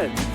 winners.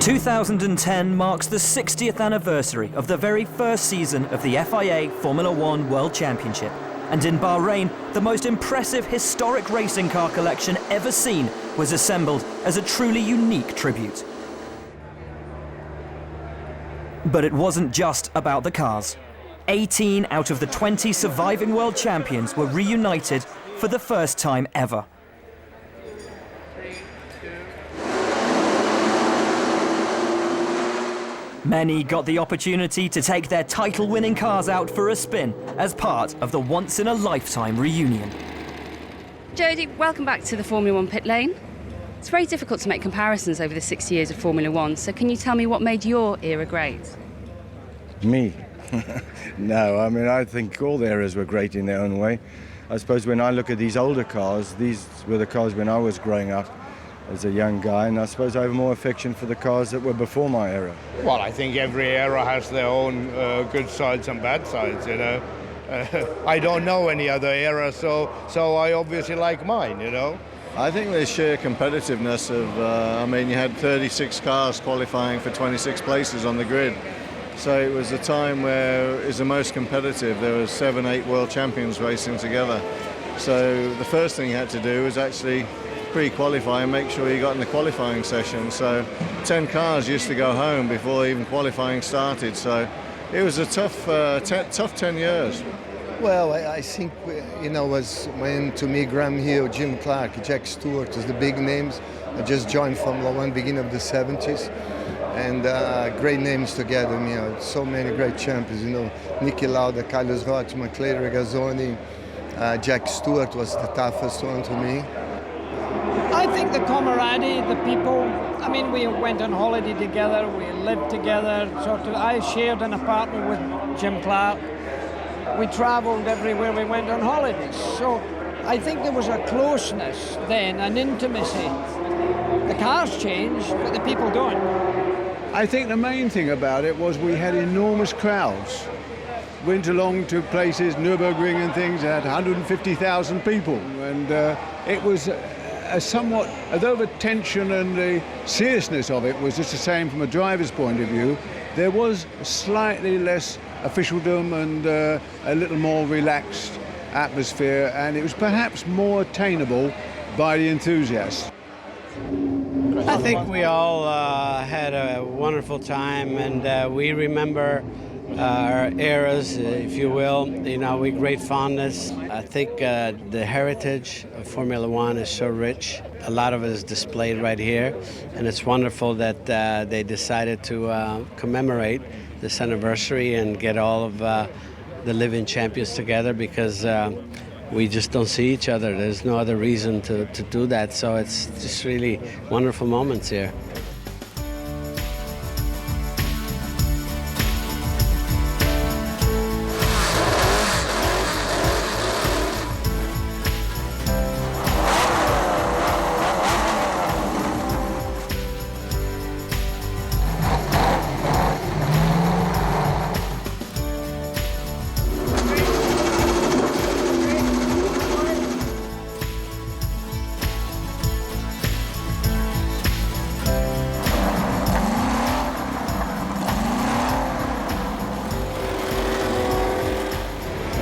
2010 marks the 60th anniversary of the very first season of the FIA Formula 1 World Championship. And in Bahrain, the most impressive historic racing car collection ever seen was assembled as a truly unique tribute. But it wasn't just about the cars. 18 out of the 20 surviving world champions were reunited for the first time ever. Many got the opportunity to take their title-winning cars out for a spin as part of the once-in-a-lifetime reunion. Jodie, welcome back to the Formula 1 pit lane. It's very difficult to make comparisons over the 60 years of Formula 1, so can you tell me what made your era great? Me? No, I mean, I think all the eras were great in their own way. I suppose when I look at these older cars, these were the cars when I was growing up as a young guy, and I suppose I have more affection for the cars that were before my era. Well, I think every era has their own good sides and bad sides, you know. I don't know any other era, so I obviously like mine, you know. I think the sheer competitiveness of, I mean, you had 36 cars qualifying for 26 places on the grid. So it was a time where it was the most competitive. There were 7, 8 world champions racing together. So the first thing you had to do was actually pre-qualify and make sure you got in the qualifying session. So 10 cars used to go home before even qualifying started. So it was a tough 10 years. Well, I think, you know, was when to me Graham Hill, Jim Clark, Jack Stewart was the big names. I just joined Formula 1 beginning of the 70s. And great names together, you know, so many great champions, you know, Niki Lauda, Carlos Reutemann, Clay Regazzoni, Jack Stewart was the toughest one to me. I think the camaraderie, the people, I mean, we went on holiday together, we lived together, I shared an apartment with Jim Clark. We travelled everywhere we went on holidays. So I think there was a closeness then, an intimacy. The cars changed, but the people don't. I think the main thing about it was we had enormous crowds. Went along to places, Nürburgring and things, that had 150,000 people. And it was a somewhat, although the tension and the seriousness of it was just the same from a driver's point of view, there was slightly less officialdom and a little more relaxed atmosphere, and it was perhaps more attainable by the enthusiasts. I think we all had a wonderful time, and we remember our eras, if you will, you know, with great fondness. I think the heritage of Formula 1 is so rich. A lot of it is displayed right here, and it's wonderful that they decided to commemorate this anniversary and get all of the living champions together, because we just don't see each other. There's no other reason to do that, so it's just really wonderful moments here.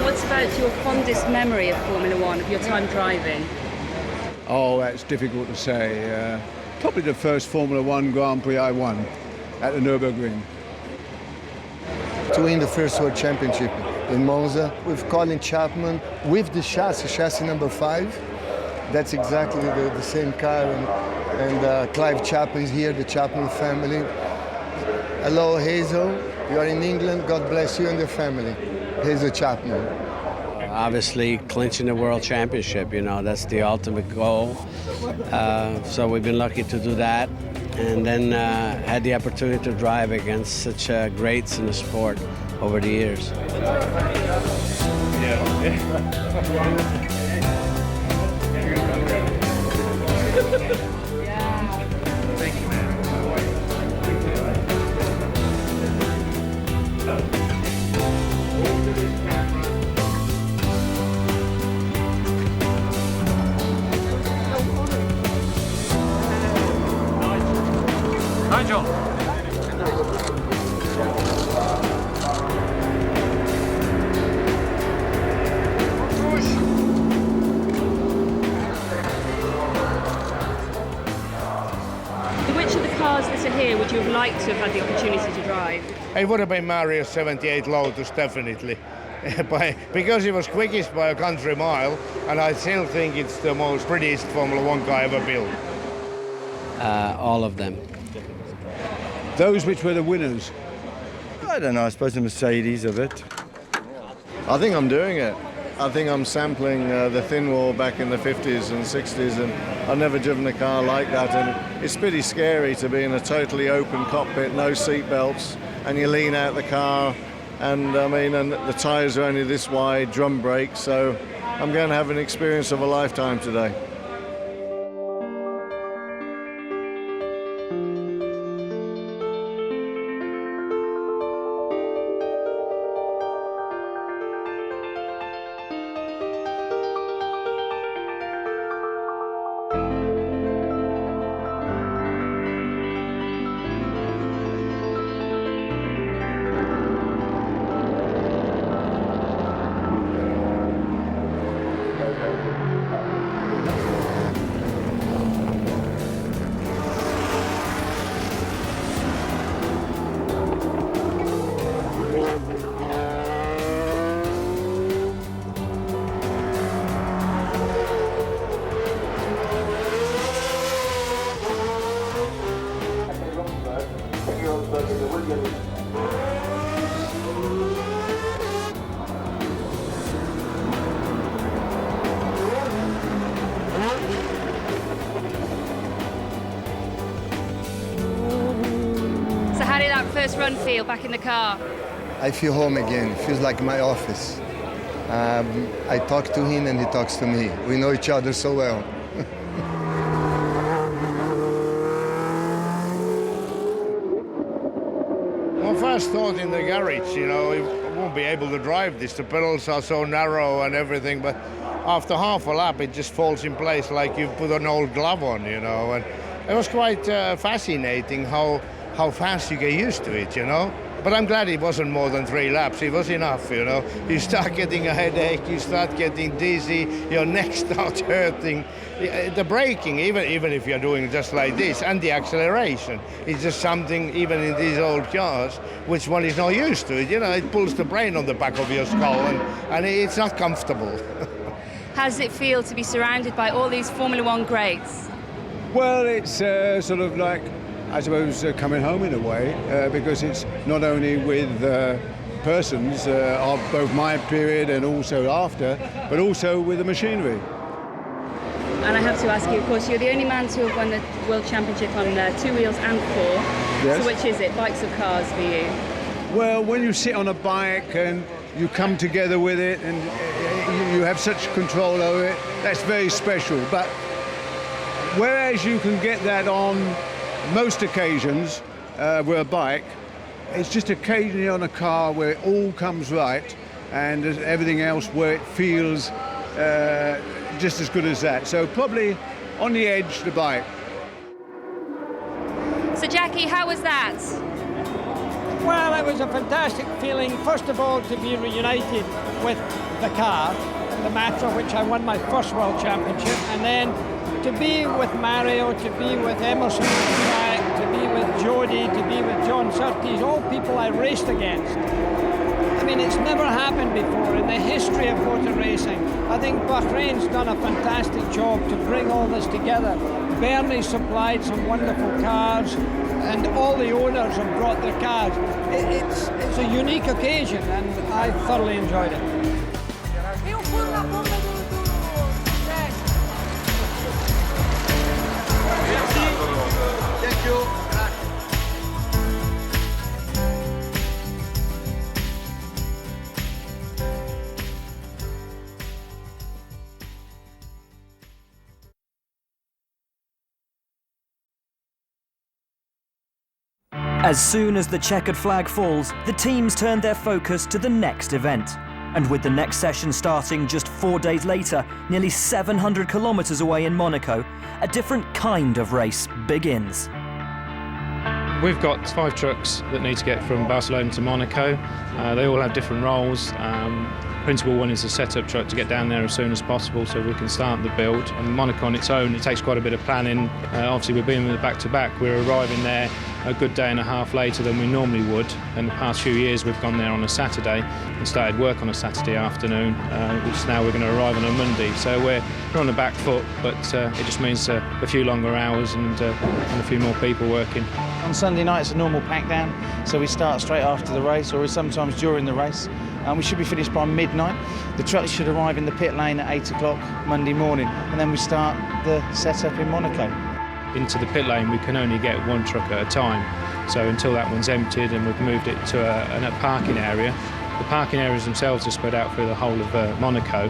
What's about your fondest memory of Formula 1, of your time driving? Oh, that's difficult to say. Probably the first Formula 1 Grand Prix I won at the Nürburgring. To win the first World Championship in Monza with Colin Chapman, with the chassis number 5. That's exactly the same car, and Clive Chapman is here, the Chapman family. Hello, Hazel. You are in England. God bless you and your family. Hazel Chapman. obviously clinching the World Championship. You know, that's the ultimate goal. So we've been lucky to do that, and then had the opportunity to drive against such greats in the sport over the years. Nigel. Which of the cars that are here would you have liked to have had the opportunity to drive? It would have been Mario's 78 Lotus, definitely. Because he was quickest by a country mile, and I still think it's the most prettiest Formula 1 car ever built. All of them. Those which were the winners. I don't know, I suppose the Mercedes of it. I think I'm doing it. I think I'm sampling the thin wall back in the 50s and 60s, and I've never driven a car like that. And it's pretty scary to be in a totally open cockpit, no seat belts, and you lean out the car, and and the tyres are only this wide, drum brakes, so I'm going to have an experience of a lifetime today. So how did that first run feel back in the car? I feel home again. It feels like my office. I talk to him and he talks to me. We know each other so well. My first thought in the garage, you know, I won't be able to drive this. The pedals are so narrow and everything, but after half a lap, it just falls in place like you've put an old glove on, you know. And it was quite fascinating how fast you get used to it, you know. But I'm glad it wasn't more than 3 laps. It was enough, you know. You start getting a headache, you start getting dizzy, your neck starts hurting. The braking, even if you're doing just like this, and the acceleration, is just something, even in these old cars, which one is not used to it. You know, it pulls the brain on the back of your skull, and it's not comfortable. How does it feel to be surrounded by all these Formula 1 greats? Well, it's sort of like, I suppose, coming home in a way, because it's not only with persons of both my period and also after, but also with the machinery. And I have to ask you, of course, you're the only man to have won the World Championship on 2 wheels and 4. Yes. So which is it, bikes or cars for you? Well, when you sit on a bike and you come together with it and you have such control over it, that's very special. But whereas you can get that on most occasions with a bike, it's just occasionally on a car where it all comes right, and there's everything else where it feels just as good as that. So probably on the edge, the bike. So Jackie, how was that? Well, it was a fantastic feeling, first of all, to be reunited with the car, the matter which I won my first World Championship, and then to be with Mario, to be with Emerson, to be with Jody, to be with John Surtees, all people I raced against. I mean, it's never happened before in the history of motor racing. I think Bahrain's done a fantastic job to bring all this together. Bernie supplied some wonderful cars, and all the owners have brought their cars. It's a unique occasion, and I thoroughly enjoyed it. As soon as the checkered flag falls, the teams turn their focus to the next event. And with the next session starting just 4 days later, nearly 700 kilometres away in Monaco, a different kind of race begins. We've got 5 trucks that need to get from Barcelona to Monaco. They all have different roles. Principal one is a setup truck to get down there as soon as possible so we can start the build. And Monaco on its own, it takes quite a bit of planning. Obviously we're being with back-to-back. We're arriving there a good day and a half later than we normally would. In the past few years we've gone there on a Saturday and started work on a Saturday afternoon, which now we're going to arrive on a Monday. So we're on the back foot, but it just means a few longer hours and a few more people working. On Sunday night it's a normal pack down, so we start straight after the race or sometimes during the race. We should be finished by midnight. The trucks should arrive in the pit lane at 8 o'clock Monday morning, and then we start the setup in Monaco. Into the pit lane we can only get 1 truck at a time, so until that one's emptied and we've moved it to a parking area. The parking areas themselves are spread out through the whole of Monaco.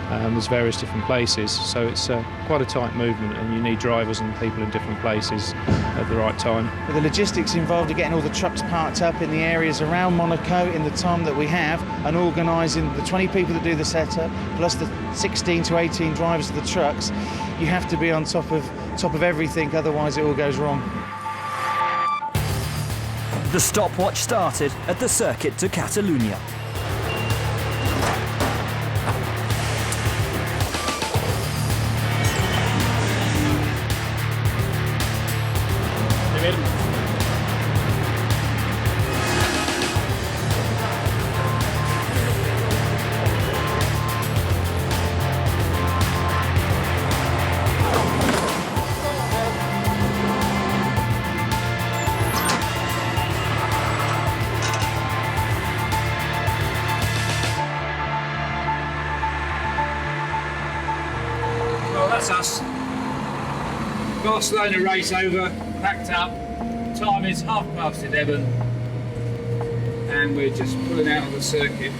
There's various different places, so it's quite a tight movement and you need drivers and people in different places at the right time. The logistics involved are getting all the trucks parked up in the areas around Monaco in the time that we have, and organising the 20 people that do the setup plus the 16 to 18 drivers of the trucks. You have to be on top of everything, otherwise it all goes wrong. The stopwatch started at the Circuit de Catalunya. That's us. Barcelona race over, packed up. Time is 11:30, and we're just pulling out of the circuit.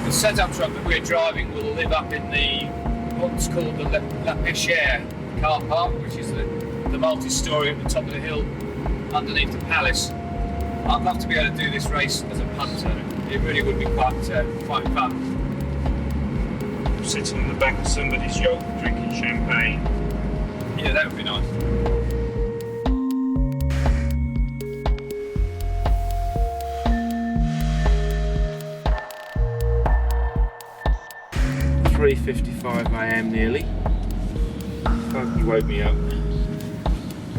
The setup truck that we're driving will live up in what's called the La Pêchère car park, which is the multi-storey at the top of the hill underneath the palace. I'd love to be able to do this race as a punter. It really would be quite fun. Sitting in the back of somebody's yacht drinking champagne. Yeah, that would be nice. It's 3:55 AM nearly. You woke me up.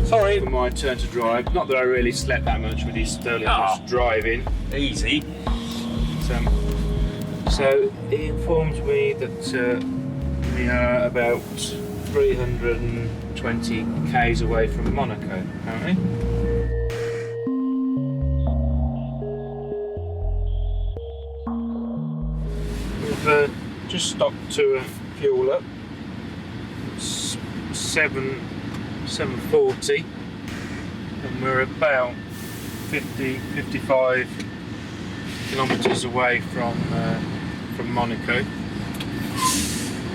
Sorry. For my turn to drive. Not that I really slept that much with these Sterling driving. Easy. So he informs me that we are about 320 k's away from Monaco, apparently. We've just stopped to fuel up. It's 7:40, and we're about 55 kilometres away from Monaco.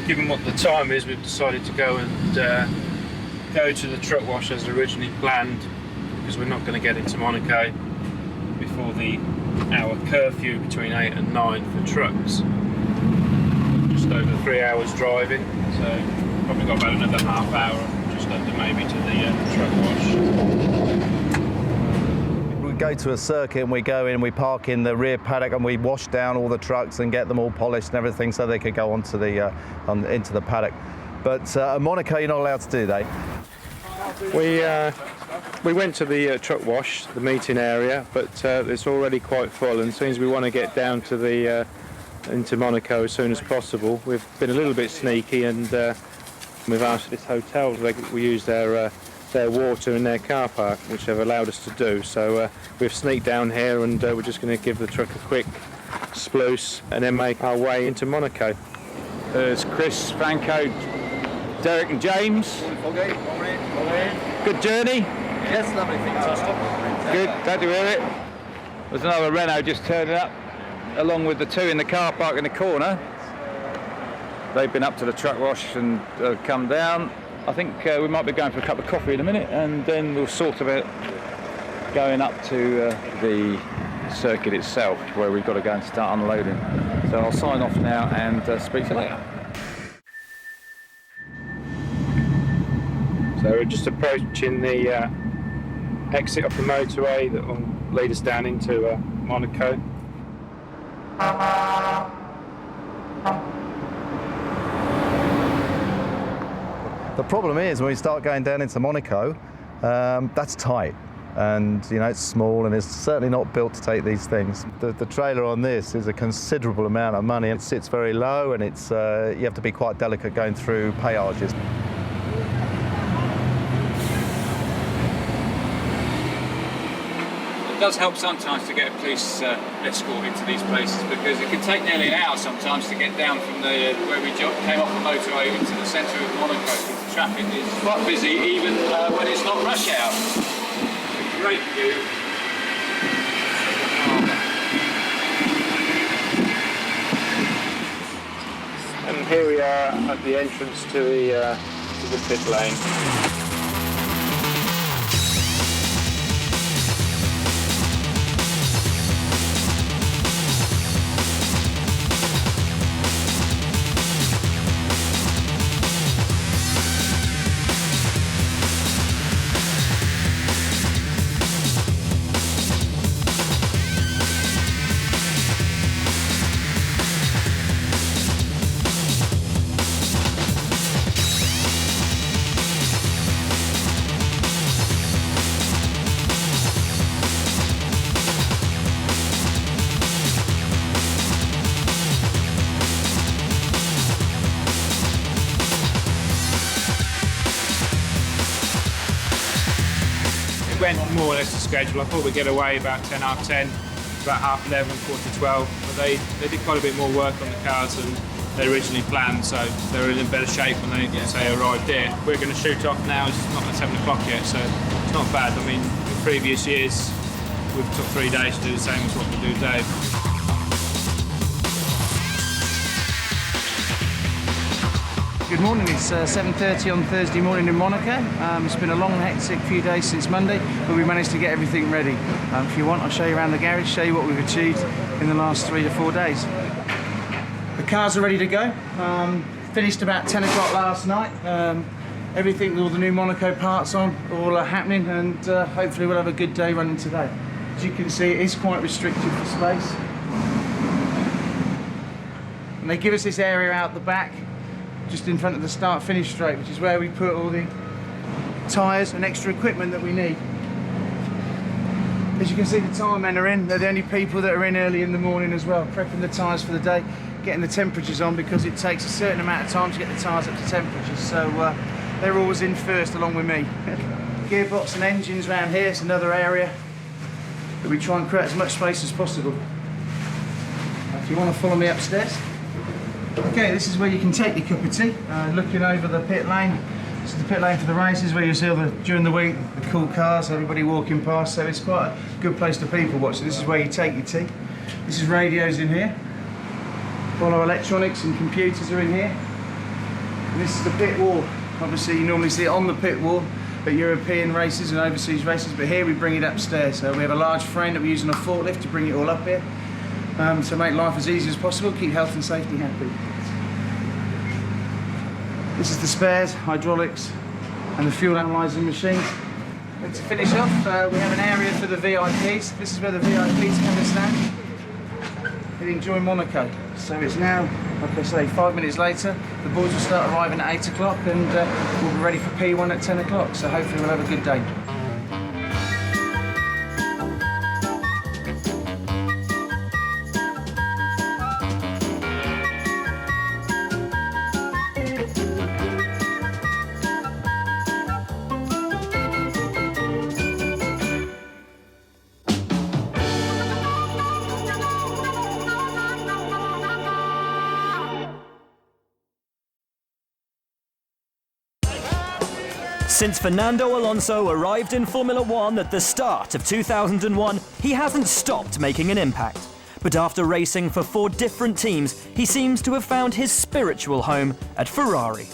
Given what the time is, we've decided to go to the truck wash as originally planned, because we're not going to get into Monaco before the hour curfew between 8 and 9 for trucks. Just over 3 hours driving, so probably got about another half hour, just under maybe, to the truck wash. We go to a circuit and we go in, we park in the rear paddock and we wash down all the trucks and get them all polished and everything so they could go onto into the paddock. But at Monaco you're not allowed to do that. We went to the truck wash, the meeting area, but it's already quite full, and as soon as we want to get down to into Monaco as soon as possible, we've been a little bit sneaky and we've asked this hotel. We use their their water in their car park, which they've allowed us to do. So we've sneaked down here and we're just going to give the truck a quick sploose and then make our way into Monaco. There's Chris, Franco, Derek and James. Good journey? Yes, lovely, fantastic. Good, glad to hear it. There's another Renault just turning up, along with the two in the car park in the corner. They've been up to the truck wash and come down. I think we might be going for a cup of coffee in a minute, and then we'll sort about going up to the circuit itself, where we've got to go and start unloading. So I'll sign off now and speak to you later. So we're just approaching the exit of the motorway that will lead us down into Monaco. The problem is when we start going down into Monaco, that's tight. And you know, it's small and it's certainly not built to take these things. The trailer on this is a considerable amount of money. It sits very low, and it's you have to be quite delicate going through peages. It does help sometimes to get a police escort into these places, because it can take nearly an hour sometimes to get down from where we came off the motorway into the centre of Monaco. The traffic is quite busy even when it's not rush hour. Great view. And here we are at the entrance to the pit lane. Went more or less to schedule. I thought we'd get away about 10 after 10, about half 11, quarter to 12. But they did quite a bit more work on the cars than they originally planned, so they were in better shape when they arrived here. We're going to shoot off now. It's not at 7 o'clock yet, so it's not bad. I mean, in previous years, we've took 3 days to do the same as what we do today. Good morning, it's 7:30 on Thursday morning in Monaco. It's been a long, hectic few days since Monday, but we managed to get everything ready. If you want, I'll show you around the garage, show you what we've achieved in the last 3 to 4 days. The cars are ready to go. Finished about 10 o'clock last night. Everything with all the new Monaco parts on, all are happening, and hopefully we'll have a good day running today. As you can see, it is quite restricted for space. And they give us this area out the back, just in front of the start-finish straight, which is where we put all the tyres and extra equipment that we need. As you can see, the tyre men are in. They're the only people that are in early in the morning as well, prepping the tyres for the day, getting the temperatures on, because it takes a certain amount of time to get the tyres up to temperatures. So they're always in first, along with me. Gearbox and engines around here is another area that we try and create as much space as possible. If you want to follow me upstairs. Okay, this is where you can take your cup of tea, looking over the pit lane. This is the pit lane for the races, where you see all during the week, the cool cars, everybody walking past, so it's quite a good place to people watch. So this is where you take your tea. This is radios in here. All our electronics and computers are in here. And this is the pit wall. Obviously you normally see it on the pit wall at European races and overseas races, but here we bring it upstairs. So we have a large frame that we use on a forklift to bring it all up here. To make life as easy as possible, keep health and safety happy. This is the spares, hydraulics, and the fuel analysing machines. And to finish off, we have an area for the VIPs. This is where the VIPs come and stand and enjoy Monaco. So it's now, like I say, 5 minutes later. The boys will start arriving at 8 o'clock, and we'll be ready for P1 at 10 o'clock. So hopefully we'll have a good day. Since Fernando Alonso arrived in Formula 1 at the start of 2001, he hasn't stopped making an impact. But after racing for 4 different teams, he seems to have found his spiritual home at Ferrari.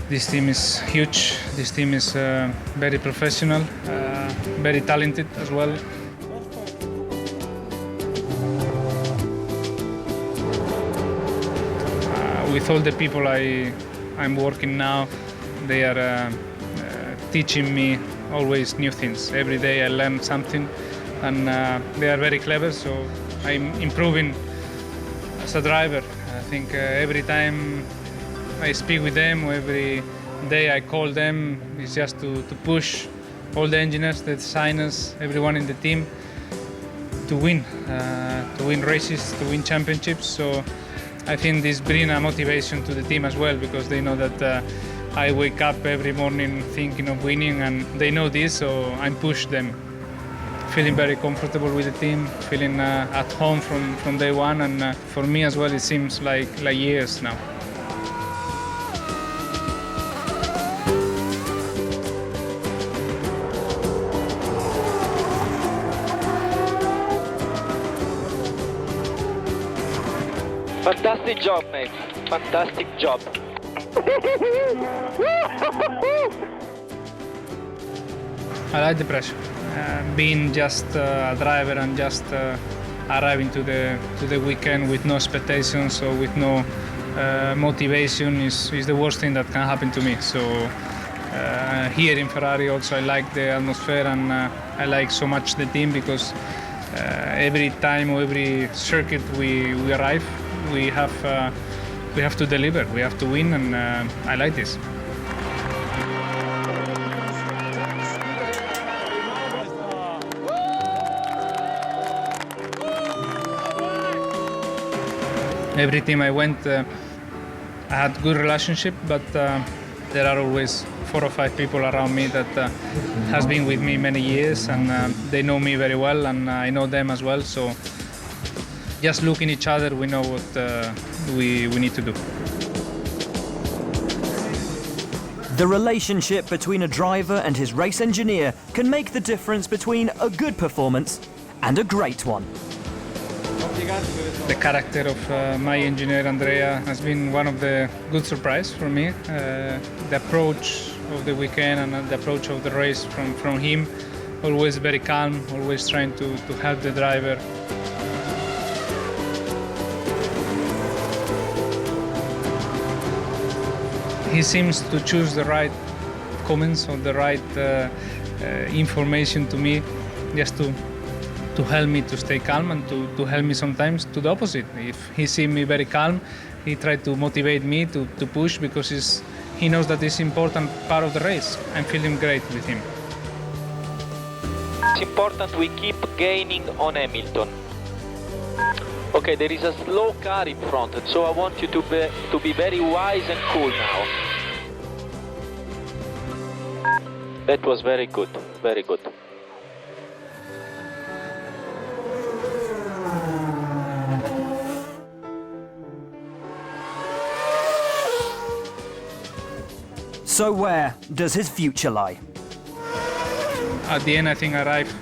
This team is huge. This team is very professional, very talented as well. With all the people I'm working now, they are teaching me always new things. Every day I learn something, and they are very clever, so I'm improving as a driver. I think every time I speak with them, every day I call them, it's just to push all the engineers, the designers, everyone in the team to win races, to win championships. So I think this brings a motivation to the team as well, because they know that I wake up every morning thinking of winning, and they know this, so I push them. Feeling very comfortable with the team, feeling at home from day one, and for me as well it seems like years now. Fantastic job, mate. Fantastic job. I like the pressure. Being just a driver and just arriving to the weekend with no expectations or with no motivation is the worst thing that can happen to me. So here in Ferrari also I like the atmosphere, and I like so much the team, because every time or every circuit we arrive, we have to deliver, we have to win, and I like this. Every team I went, I had good relationship, but there are always 4 or 5 people around me that has been with me many years, and they know me very well, and I know them as well. So just looking at each other, we know what we need to do. The relationship between a driver and his race engineer can make the difference between a good performance and a great one. The character of my engineer Andrea has been one of the good surprise for me. The approach of the weekend and the approach of the race from him, always very calm, always trying to help the driver. He seems to choose the right comments or the right information to me, just to help me to stay calm, and to help me sometimes to the opposite. If he sees me very calm, he tries to motivate me to push, because he knows that it's important part of the race. I'm feeling great with him. It's important we keep gaining on Hamilton. Okay, there is a slow car in front, so I want you to be very wise and cool now. That was very good, very good. So where does his future lie? At the end, I think I arrived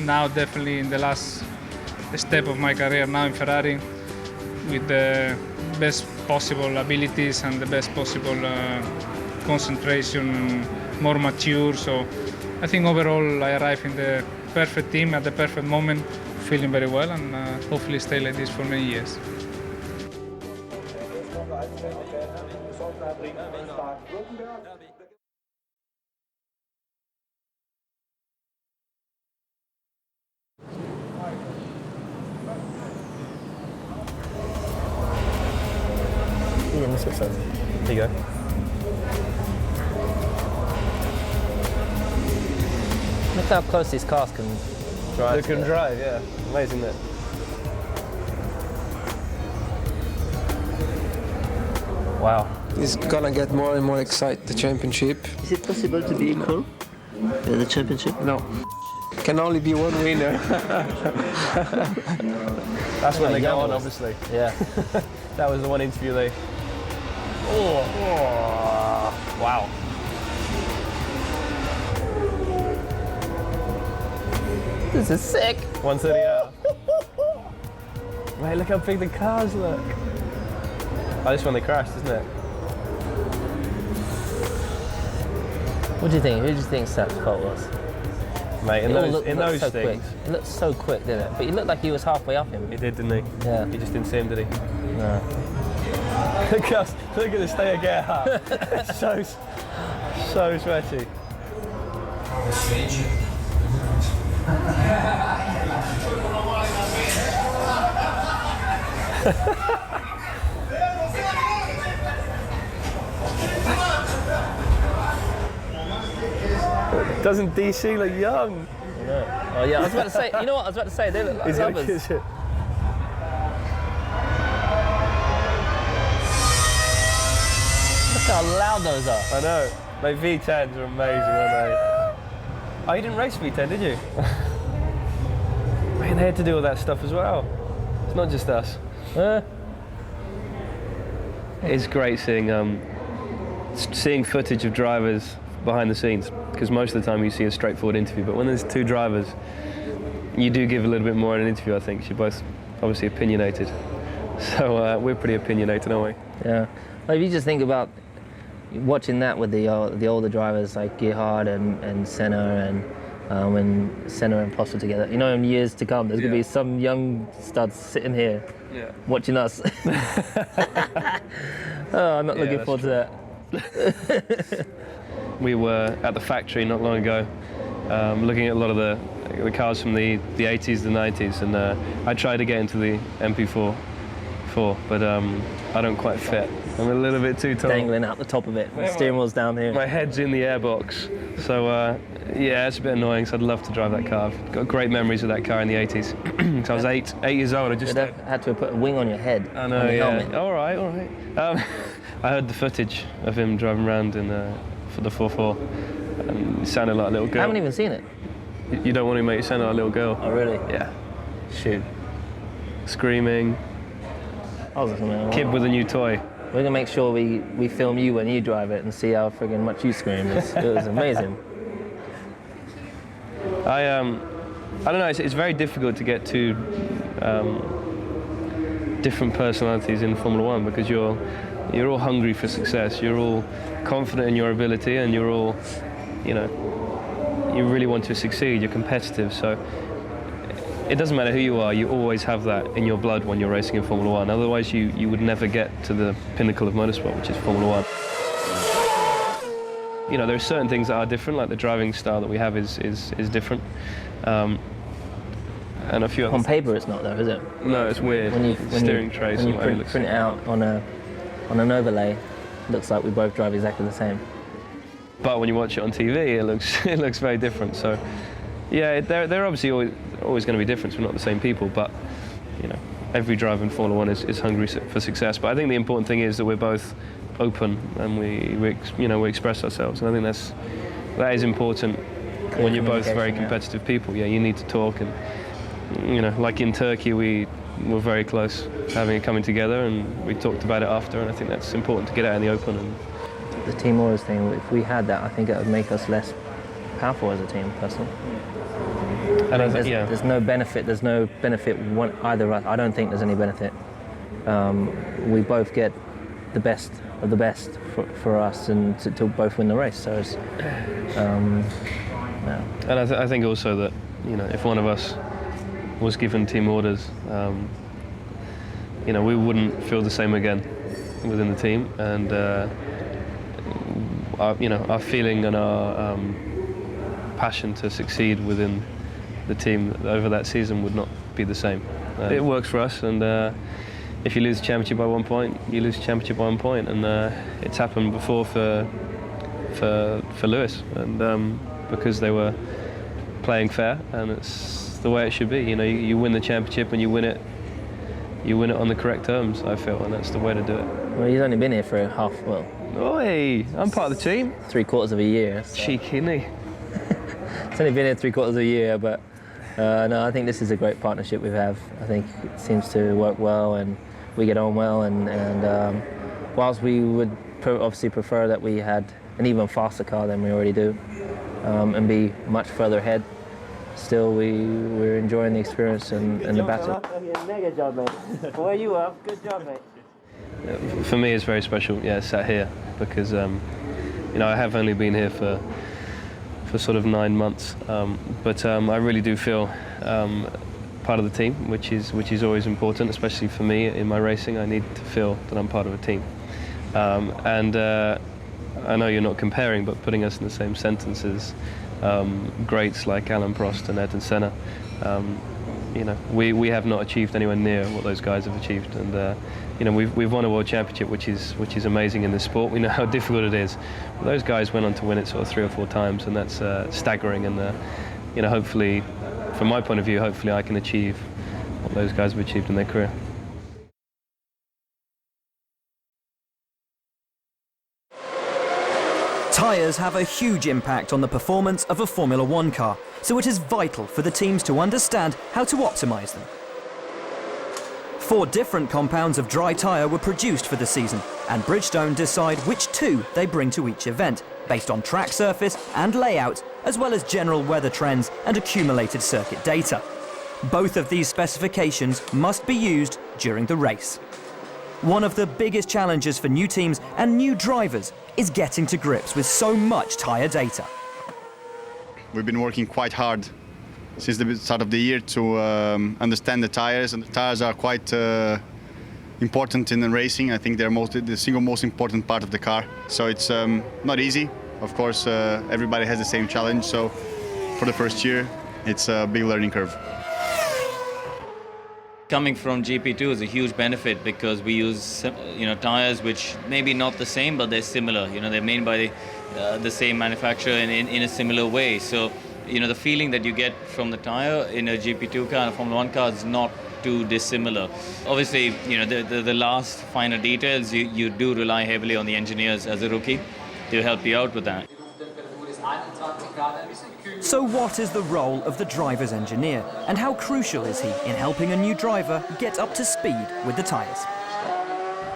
now definitely in the last step of my career now in Ferrari, with the best possible abilities and the best possible concentration, more mature. So I think overall I arrived in the perfect team at the perfect moment, feeling very well, and hopefully stay like this for many years. There you go. Look how close these cars can drive. They can drive, yeah. Amazing that. Wow. It's gonna get more and more exciting, the championship. Is it possible to be equal in the championship? No. Can only be one winner. That's when they go on, obviously. Yeah. That was the one interview they... Oh. Wow. This is sick. 130 hour. Mate, look how big the cars look. Oh, this one they crashed, isn't it? What do you think? Who do you think Sepp's fault was? Mate, in those so things. Quick. It looked so quick, didn't it? But he looked like he was halfway up him. He did, didn't he? Yeah. He just didn't see him, did he? No. Look at the state of Gerhard. so sweaty. Doesn't DC look young? No. Oh yeah, I was about to say. You know what? I was about to say they look like lovers. Look how loud those are. I know. Like V10s are amazing, aren't they? Oh, you didn't race V10, did you? Man, they had to do all that stuff as well. It's not just us. It's great seeing footage of drivers behind the scenes, because most of the time you see a straightforward interview, but when there's two drivers, you do give a little bit more in an interview, I think. You're both obviously opinionated. So we're pretty opinionated, aren't we? Yeah. Like, if you just think about watching that with the older drivers like Gerhard and Senna, and when Senna and Prost were together, you know, in years to come, there's going to be some young studs sitting here watching us. Oh, I'm not looking forward to that. We were at the factory not long ago, looking at a lot of the cars from the 80s, the 90s, and I tried to get into the MP4, but I don't quite fit. I'm a little bit too tall. Dangling out the top of it. The steering wheel's down here. My head's in the airbox, so yeah, it's a bit annoying. So I'd love to drive that car. I've got great memories of that car in the 80s. So I was eight years old. I just had to put a wing on your head. I know, yeah. All right. I heard the footage of him driving around for the 4.4. And he sounded like a little girl. I haven't even seen it. You don't want to make you sound like a little girl. Oh, really? Yeah. Shoot. Screaming. Kid with a new toy. We're gonna make sure we film you when you drive it and see how friggin' much you scream. It was amazing. I don't know. It's very difficult to get two different personalities in Formula 1, because you're all hungry for success. You're all confident in your ability, and you're all, you really want to succeed. You're competitive. So it doesn't matter who you are, you always have that in your blood when you're racing in Formula 1. Otherwise, you would never get to the pinnacle of motorsport, which is Formula 1. You know, there are certain things that are different, like the driving style that we have is different. And a few other on paper, it's not though, is it? No, it's weird. Steering trace. When you print it out on an overlay, it looks like we both drive exactly the same. But when you watch it on TV, it looks very different. So, yeah, they're obviously always going to be different. We're not the same people, but every driver in Formula 1 is hungry for success. But I think the important thing is that we're both open and we express ourselves, and I think that is important when you're both very competitive people. Yeah, you need to talk, and like in Turkey, we were very close coming together, and we talked about it after, and I think that's important to get out in the open. And the team orders thing, if we had that, I think it would make us less powerful as a team, personally. And there's no benefit. There's no benefit either. I don't think there's any benefit. We both get the best of the best for us, and to both win the race. So it's, yeah. And I think also that if one of us was given team orders, we wouldn't feel the same again within the team, and our feeling and our passion to succeed within the team over that season would not be the same. It works for us, and if you lose the championship by 1 point, you lose the championship by 1 point, and it's happened before for Lewis, and because they were playing fair, and it's the way it should be. You win the championship, and you win it on the correct terms, I feel, and that's the way to do it. Well, he's only been here for Oi, I'm part of the team. 3/4 of a year. So. Cheeky, isn't he? It's only been here 3/4 of a year, but no, I think this is a great partnership we have. I think it seems to work well, and we get on well, and whilst we would obviously prefer that we had an even faster car than we already do, and be much further ahead, still we're enjoying the experience and the battle. Mega job, mate. Boy, you up. Good job, mate. For me, it's very special, yeah, sat here, because you know, I have only been here for sort of 9 months, but I really do feel part of the team, which is always important, especially for me in my racing. I need to feel that I'm part of a team, and I know you're not comparing, but putting us in the same sentences, greats like Alain Prost and Ayrton Senna. You know, we have not achieved anywhere near what those guys have achieved, and you know, we've won a world championship, which is amazing in this sport. We know how difficult it is. But those guys went on to win it sort of 3 or 4 times, and that's staggering. And you know, hopefully, from my point of view, hopefully I can achieve what those guys have achieved in their career. Tyres have a huge impact on the performance of a Formula 1 car, so it is vital for the teams to understand how to optimise them. 4 different compounds of dry tyre were produced for the season, and Bridgestone decide which 2 they bring to each event, based on track surface and layout, as well as general weather trends and accumulated circuit data. Both of these specifications must be used during the race. One of the biggest challenges for new teams and new drivers is getting to grips with so much tyre data. We've been working quite hard since the start of the year to understand the tyres, and the tyres are quite important in the racing. I think they're the single most important part of the car. So it's not easy. Of course, everybody has the same challenge. So for the first year, it's a big learning curve. Coming from GP2 is a huge benefit because we use tyres which maybe not the same, but they're similar. You know, they're made by the same manufacturer in a similar way. So you know, the feeling that you get from the tyre in a GP2 car and a Formula 1 car is not too dissimilar. Obviously, you know, the last finer details, you do rely heavily on the engineers as a rookie to help you out with that. So what is the role of the driver's engineer, and how crucial is he in helping a new driver get up to speed with the tyres?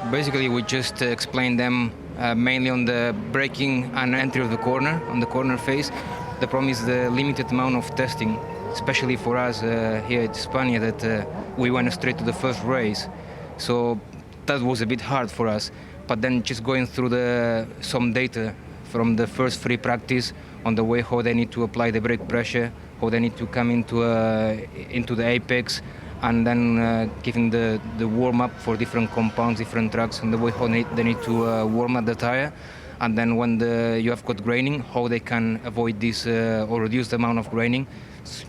Basically, we just explain them mainly on the braking and entry of the corner, on the corner phase. The problem is the limited amount of testing, especially for us here in Spain, that we went straight to the first race. So that was a bit hard for us. But then just going through some data from the first free practice on the way, how they need to apply the brake pressure, how they need to come into the apex, and then giving the warm-up for different compounds, different tracks, and the way how they need to warm up the tire. And then when you have got graining, how they can avoid this or reduce the amount of graining.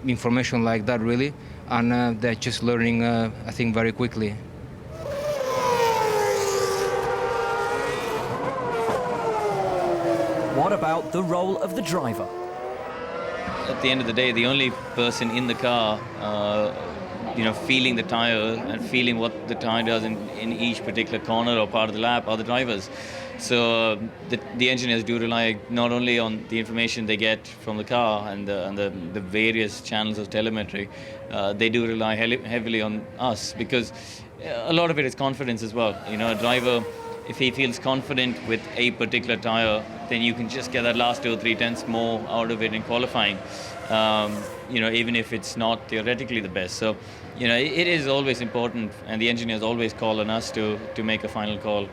Information like that, really. And they're just learning, I think, very quickly. What about the role of the driver? At the end of the day, the only person in the car feeling the tyre and feeling what the tyre does in each particular corner or part of the lap are the drivers. So the engineers do rely not only on the information they get from the car and the various channels of telemetry, they do rely heavily on us, because a lot of it is confidence as well. You know, a driver, if he feels confident with a particular tyre, then you can just get that last 2 or 3 tenths more out of it in qualifying, even if it's not theoretically the best. So, you know, it is always important, and the engineers always call on us to make a final call.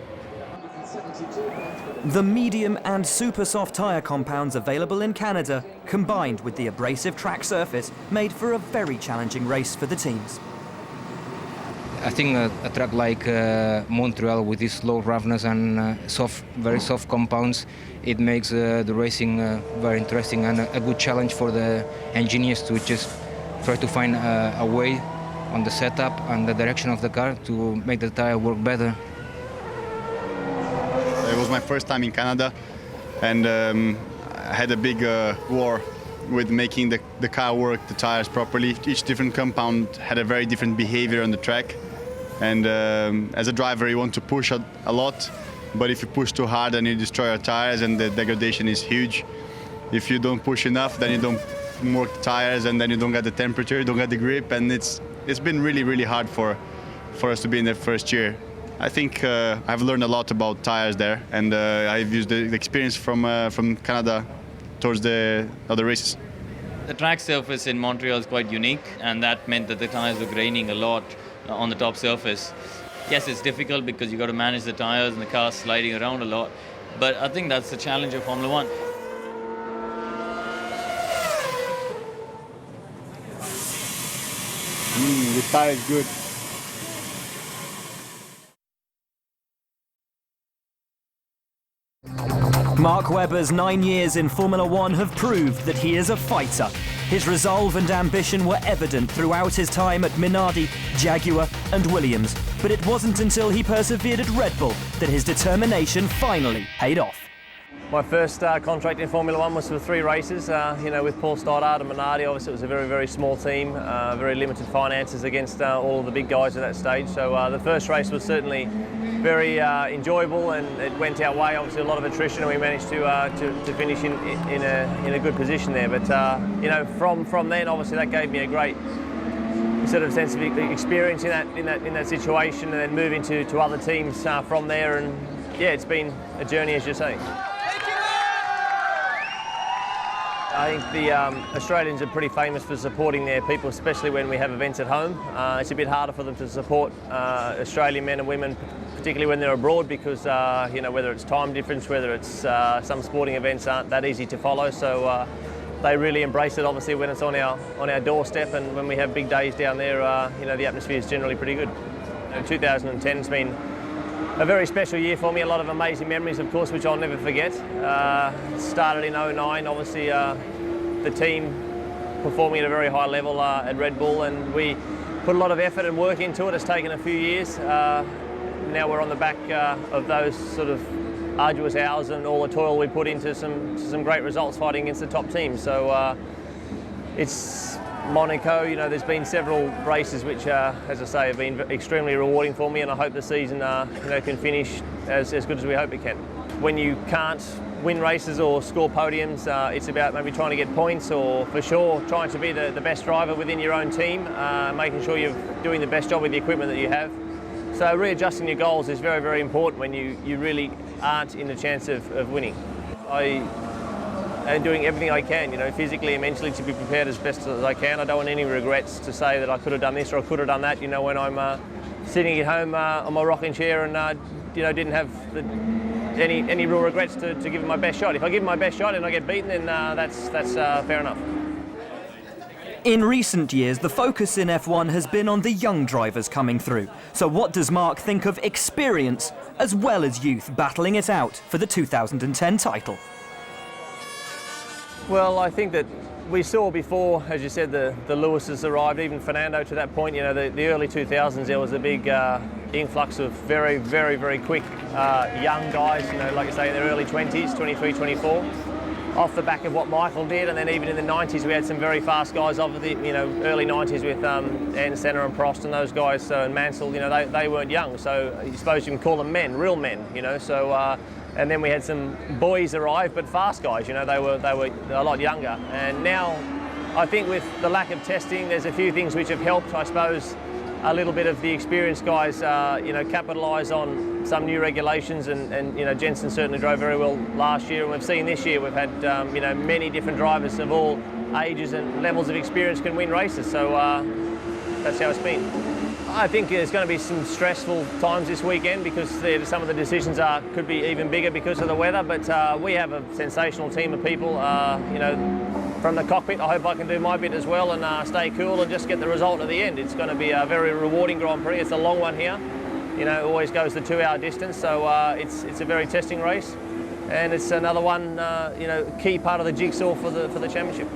The medium and super soft tyre compounds available in Canada, combined with the abrasive track surface, made for a very challenging race for the teams. I think a track like Montreal, with its low roughness and very soft compounds, it makes the racing very interesting and a good challenge for the engineers to just try to find a way on the setup and the direction of the car to make the tire work better. It was my first time in Canada, and I had a big war with making the car work, the tires properly. Each different compound had a very different behavior on the track. And as a driver, you want to push a lot, but if you push too hard, then you destroy your tires, and the degradation is huge. If you don't push enough, then you don't work the tires, and then you don't get the temperature, you don't get the grip, and it's been really, really hard for us to be in the first year. I think I've learned a lot about tires there, and I've used the experience from Canada towards the other races. The track surface in Montreal is quite unique, and that meant that the tyres were graining a lot on the top surface. Yes, it's difficult because you've got to manage the tyres and the car's sliding around a lot, but I think that's the challenge of Formula 1. This tyre is good. Mark Webber's 9 years in Formula 1 have proved that he is a fighter. His resolve and ambition were evident throughout his time at Minardi, Jaguar and Williams. But it wasn't until he persevered at Red Bull that his determination finally paid off. My first contract in Formula 1 was for 3 races, with Paul Stoddart and Minardi. Obviously it was a very, very small team, very limited finances against all of the big guys at that stage. So the first race was certainly very enjoyable, and it went our way. Obviously a lot of attrition, and we managed to finish in a good position there. But from then, obviously that gave me a great sort of sense of experience in that situation, and then moving to other teams from there. And yeah, it's been a journey, as you say. I think the Australians are pretty famous for supporting their people, especially when we have events at home. It's a bit harder for them to support Australian men and women, particularly when they're abroad, because whether it's time difference, whether it's some sporting events aren't that easy to follow. So they really embrace it, obviously, when it's on our doorstep, and when we have big days down there, the atmosphere is generally pretty good. 2010 has been a very special year for me, a lot of amazing memories, of course, which I'll never forget. Started in 2009, obviously the team performing at a very high level at Red Bull, and we put a lot of effort and work into it. It's taken a few years. Now we're on the back of those sort of arduous hours and all the toil we put into some great results fighting against the top teams. So it's Monaco, there's been several races which, as I say, have been extremely rewarding for me, and I hope the season, can finish as good as we hope it can. When you can't win races or score podiums, it's about maybe trying to get points, or for sure trying to be the best driver within your own team, making sure you're doing the best job with the equipment that you have. So readjusting your goals is very, very important when you really aren't in the chance of winning. And doing everything I can, physically and mentally, to be prepared as best as I can. I don't want any regrets to say that I could have done this or I could have done that, when I'm sitting at home on my rocking chair and, didn't have any real regrets to give it my best shot. If I give it my best shot and I get beaten, then that's fair enough. In recent years, the focus in F1 has been on the young drivers coming through. So what does Mark think of experience as well as youth battling it out for the 2010 title? Well, I think that we saw before, as you said, the Lewises arrived, even Fernando to that point. The early 2000s, there was a big influx of very, very, very quick young guys, like I say, in their early 20s, 23, 24, off the back of what Michael did. And then even in the 90s, we had some very fast guys of the early 90s with Ann Senna and Prost and those guys, and Mansell. They weren't young, so I suppose you can call them men, real men. So. And then we had some boys arrive, but fast guys. They were a lot younger. And now, I think with the lack of testing, there's a few things which have helped. I suppose a little bit of the experienced guys, capitalise on some new regulations. And Jensen certainly drove very well last year. And we've seen this year, we've had many different drivers of all ages and levels of experience can win races. So that's how it's been. I think there's going to be some stressful times this weekend because some of the decisions could be even bigger because of the weather, but we have a sensational team of people. From the cockpit, I hope I can do my bit as well and stay cool and just get the result at the end. It's going to be a very rewarding Grand Prix. It's a long one here. It always goes the 2-hour distance, so it's a very testing race, and it's another one, key part of the jigsaw for the championship.